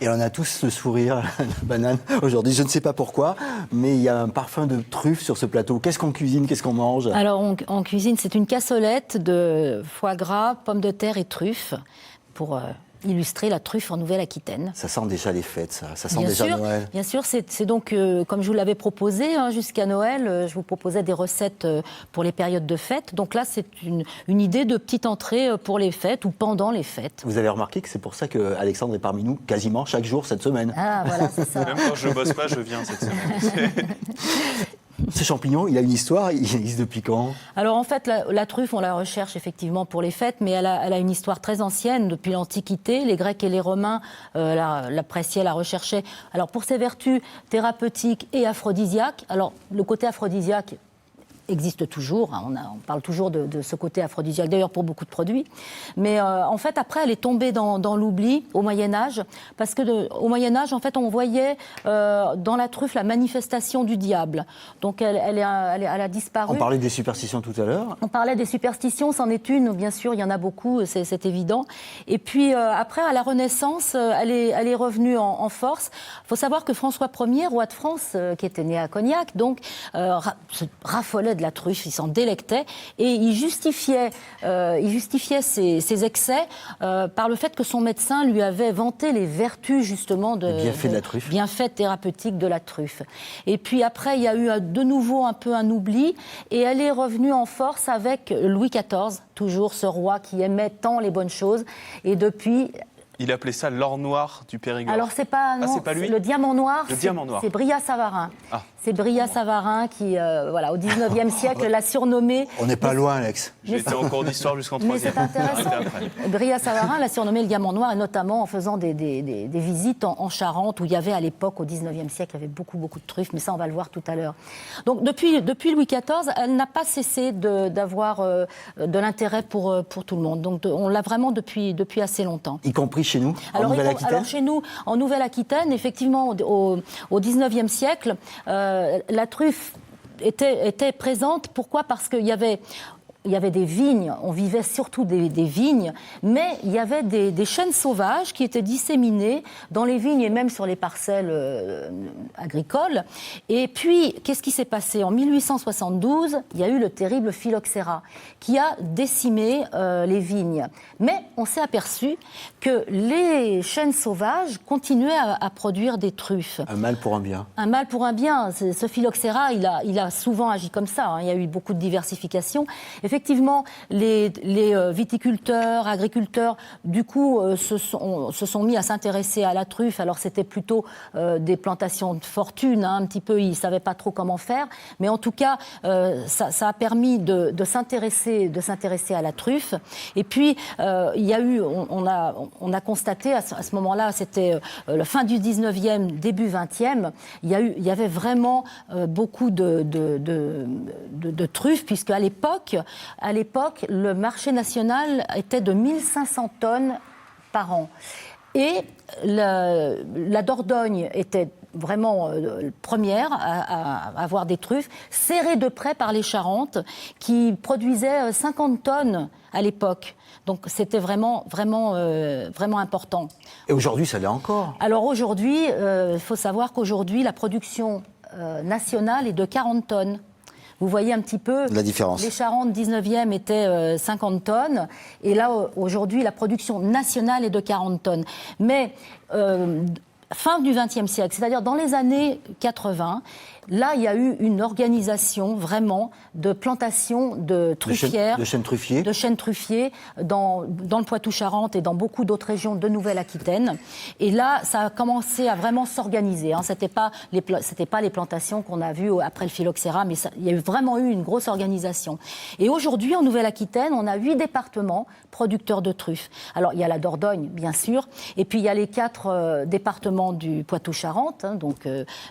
Et on a tous le sourire, la banane, aujourd'hui. Je ne sais pas pourquoi, mais il y a un parfum de truffe sur ce plateau. Qu'est-ce qu'on cuisine, qu'est-ce qu'on mange? Alors, on cuisine, c'est une cassolette de foie gras, pommes de terre et truffes pour illustrer la truffe en Nouvelle-Aquitaine. Ça sent déjà les fêtes, ça sent Bien déjà sûr, Noël. Bien sûr, c'est donc, comme je vous l'avais proposé, jusqu'à Noël, je vous proposais des recettes pour les périodes de fêtes. Donc là, c'est une idée de petite entrée pour les fêtes ou pendant les fêtes. Vous avez remarqué que c'est pour ça qu'Alexandre est parmi nous quasiment chaque jour cette semaine. Ah, voilà, c'est ça. Même quand je bosse pas, je viens cette semaine. Ce champignon, il a une histoire, il existe depuis quand? Alors en fait, la truffe, on la recherche effectivement pour les fêtes, mais elle a une histoire très ancienne, depuis l'Antiquité. Les Grecs et les Romains l'appréciaient, la recherchaient. Alors pour ses vertus thérapeutiques et aphrodisiaques, alors le côté aphrodisiaque existe toujours, on parle toujours de ce côté aphrodisiaque, d'ailleurs pour beaucoup de produits. Mais en fait, après, elle est tombée dans l'oubli au Moyen-Âge, parce qu'au Moyen-Âge, en fait, on voyait dans la truffe la manifestation du diable. Donc elle a disparu. On parlait des superstitions tout à l'heure. On parlait des superstitions, c'en est une, bien sûr, il y en a beaucoup, c'est évident. Et puis après, à la Renaissance, elle est revenue en force. Il faut savoir que François Ier, roi de France, qui était né à Cognac, donc se raffolait de la truffe, il s'en délectait et il justifiait ses excès par le fait que son médecin lui avait vanté les vertus justement de la truffe, bienfaits thérapeutiques de la truffe. Et puis après, il y a eu de nouveau un peu un oubli et elle est revenue en force avec Louis XIV, toujours ce roi qui aimait tant les bonnes choses et depuis... Il appelait ça l'or noir du Périgord. Alors c'est pas, non, c'est pas lui. le diamant noir. Le diamant noir. C'est Brillat-Savarin. Ah. C'est Brillat-Savarin qui, voilà, au 19e siècle, l'a surnommé. On n'est pas loin, Alex. J'ai été en cours d'histoire jusqu'en Mais 3e. c'est intéressant. Brillat-Savarin l'a surnommé le diamant noir, et notamment en faisant des visites en Charente, où il y avait à l'époque, au 19e siècle, il y avait beaucoup de truffes, mais ça, on va le voir tout à l'heure. Donc depuis Louis XIV, elle n'a pas cessé d'avoir de l'intérêt pour tout le monde. Donc on l'a vraiment depuis assez longtemps. Y compris chez nous, en Nouvelle-Aquitaine? Alors chez nous, en Nouvelle-Aquitaine, effectivement, au 19e siècle, la truffe était présente. Pourquoi ? Parce qu'il y avait des vignes, on vivait surtout des vignes, mais il y avait des chênes sauvages qui étaient disséminés dans les vignes et même sur les parcelles agricoles. Et puis, qu'est-ce qui s'est passé ? En 1872, il y a eu le terrible phylloxéra qui a décimé les vignes. Mais on s'est aperçu que les chênes sauvages continuaient à produire des truffes. Un mal pour un bien. Un mal pour un bien. Ce phylloxéra, il a souvent agi comme ça. Il y a eu beaucoup de diversification. Effectivement, les viticulteurs, agriculteurs, du coup, se sont mis à s'intéresser à la truffe. Alors, c'était plutôt des plantations de fortune, un petit peu, ils ne savaient pas trop comment faire. Mais en tout cas, ça a permis de s'intéresser à la truffe. Et puis, il y a eu, on a constaté, à ce moment-là, c'était la fin du 19e, début 20e, il y avait vraiment beaucoup de truffes, puisque à l'époque, le marché national était de 1500 tonnes par an. Et la Dordogne était vraiment première à avoir des truffes, serrées de près par les Charentes, qui produisaient 50 tonnes à l'époque. Donc c'était vraiment important. Et aujourd'hui, ça l'est encore. Alors aujourd'hui, il faut savoir qu'aujourd'hui, la production nationale est de 40 tonnes. Vous voyez un petit peu, la différence. Les Charentes 19e étaient 50 tonnes, et là, aujourd'hui, la production nationale est de 40 tonnes. Mais fin du XXe siècle, c'est-à-dire dans les années 80, là, il y a eu une organisation vraiment de plantation de truffières, de chênes truffiers, dans le Poitou-Charentes et dans beaucoup d'autres régions de Nouvelle-Aquitaine. Et là, ça a commencé à vraiment s'organiser. C'était pas les plantations qu'on a vues après le phylloxéra, mais il y a vraiment eu une grosse organisation. Et aujourd'hui, en Nouvelle-Aquitaine, on a 8 départements producteurs de truffes. Alors, il y a la Dordogne, bien sûr, et puis il y a les 4 départements du Poitou-Charentes, donc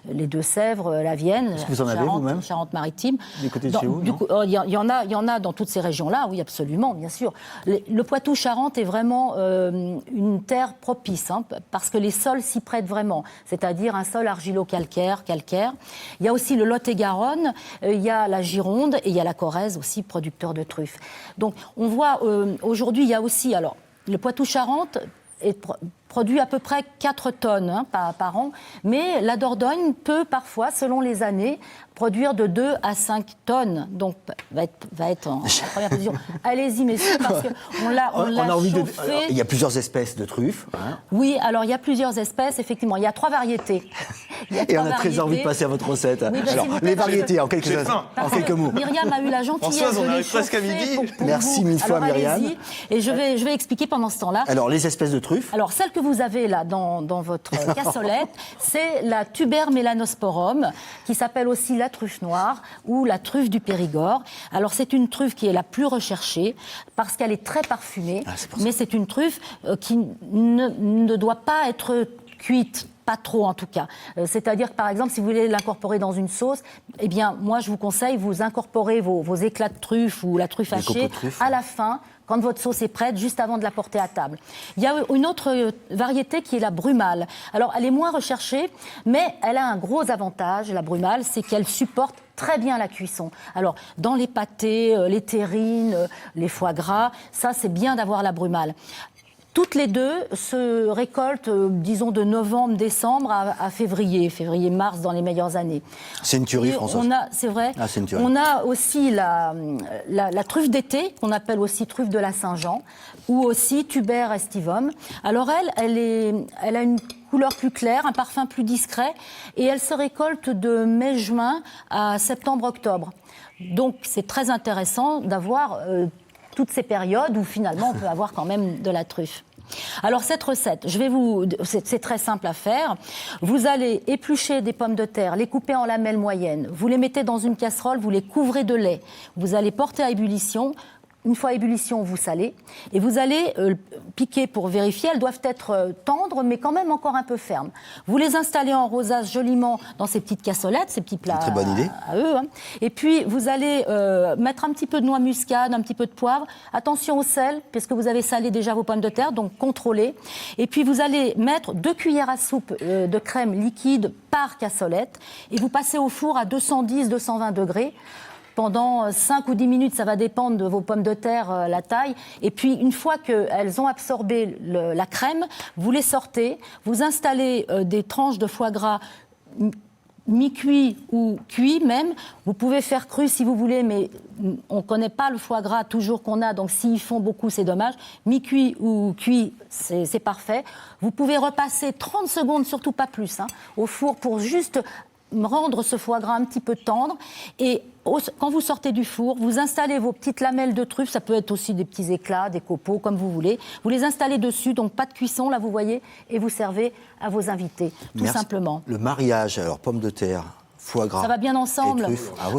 les Deux-Sèvres, la Vienne, est-ce que vous en avez vous-même ? Charente-Maritime. Du côté de chez vous, il y en a dans toutes ces régions-là, oui, absolument, bien sûr. Le Poitou-Charentes est vraiment une terre propice, parce que les sols s'y prêtent vraiment, c'est-à-dire un sol argilo-calcaire. Il y a aussi le Lot-et-Garonne, il y a la Gironde et il y a la Corrèze aussi, producteur de truffes. Donc on voit aujourd'hui, il y a aussi, alors, le Poitou-Charentes est produit à peu près 4 tonnes par an, mais la Dordogne peut parfois, selon les années, produire de 2 à 5 tonnes. Donc, va être en première position. Allez-y, messieurs, parce qu'on l'a chauffé. Il y a plusieurs espèces de truffes. Hein. Oui, alors il y a plusieurs espèces, effectivement. Il y a 3 variétés. Et on a très envie de passer à votre recette. Oui, alors, les variétés, en quelques mots. Myriam a eu la gentillesse Françoise, on de les arrive presque à chauffer midi. pour Merci vous. mille fois, Alors, Myriam. allez-y. Et je vais expliquer pendant ce temps-là. Alors, les espèces de truffes. Alors, celle que vous avez là dans votre cassolette, c'est la Tuber melanosporum, qui s'appelle aussi la truffe noire ou la truffe du Périgord. Alors, c'est une truffe qui est la plus recherchée parce qu'elle est très parfumée, mais c'est une truffe qui ne doit pas être cuite. Pas trop en tout cas. C'est-à-dire que par exemple, si vous voulez l'incorporer dans une sauce, eh bien moi je vous conseille, vous incorporez vos éclats de truffe ou la truffe hachée à la fin, quand votre sauce est prête, juste avant de la porter à table. Il y a une autre variété qui est la brumale. Alors elle est moins recherchée, mais elle a un gros avantage, la brumale, c'est qu'elle supporte très bien la cuisson. Alors, dans les pâtés, les terrines, les foie gras, ça c'est bien d'avoir la brumale. Toutes les deux se récoltent, disons, de novembre-décembre à février-mars dans les meilleures années. C'est une tuerie, Françoise. C'est vrai. Ah, c'est une tuerie. On a aussi la truffe d'été, qu'on appelle aussi truffe de la Saint-Jean, ou aussi Tuber estivum. Alors elle a une couleur plus claire, un parfum plus discret, et elle se récolte de mai-juin à septembre-octobre. Donc c'est très intéressant d'avoir toutes ces périodes où finalement on peut avoir quand même de la truffe. Alors cette recette, c'est très simple à faire. Vous allez éplucher des pommes de terre, les couper en lamelles moyennes, vous les mettez dans une casserole, vous les couvrez de lait, vous allez porter à ébullition. Une fois à ébullition, vous salez et vous allez piquer pour vérifier. Elles doivent être tendres, mais quand même encore un peu fermes. Vous les installez en rosace joliment dans ces petites cassolettes, ces petits plats très bonne idée. À eux. Et puis, vous allez mettre un petit peu de noix muscade, un petit peu de poivre. Attention au sel, puisque vous avez salé déjà vos pommes de terre, donc contrôlez. Et puis, vous allez mettre 2 cuillères à soupe de crème liquide par cassolette et vous passez au four à 210-220 degrés. Pendant 5 ou 10 minutes, ça va dépendre de vos pommes de terre, la taille. Et puis, une fois qu'elles ont absorbé la crème, vous les sortez, vous installez des tranches de foie gras mi-cuit ou cuit même. Vous pouvez faire cru si vous voulez, mais on ne connaît pas le foie gras toujours qu'on a, donc s'ils font beaucoup, c'est dommage. Mi-cuit ou cuit, c'est parfait. Vous pouvez repasser 30 secondes, surtout pas plus, au four pour juste rendre ce foie gras un petit peu tendre. Et quand vous sortez du four, vous installez vos petites lamelles de truffe, ça peut être aussi des petits éclats, des copeaux, comme vous voulez. Vous les installez dessus, donc pas de cuisson, là vous voyez, et vous servez à vos invités, tout simplement. Le mariage, alors pommes de terre, foie gras. Ça va bien ensemble.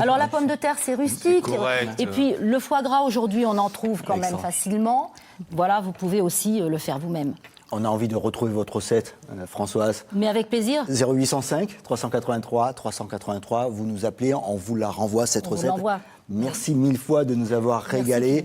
Alors la pomme de terre, c'est rustique. Et puis le foie gras, aujourd'hui, on en trouve quand même facilement. Voilà, vous pouvez aussi le faire vous-même. On a envie de retrouver votre recette, Françoise. Mais avec plaisir. 0805 383 383, vous nous appelez, on vous la renvoie cette recette. Vous l'envoie. Merci mille fois de nous avoir régalé.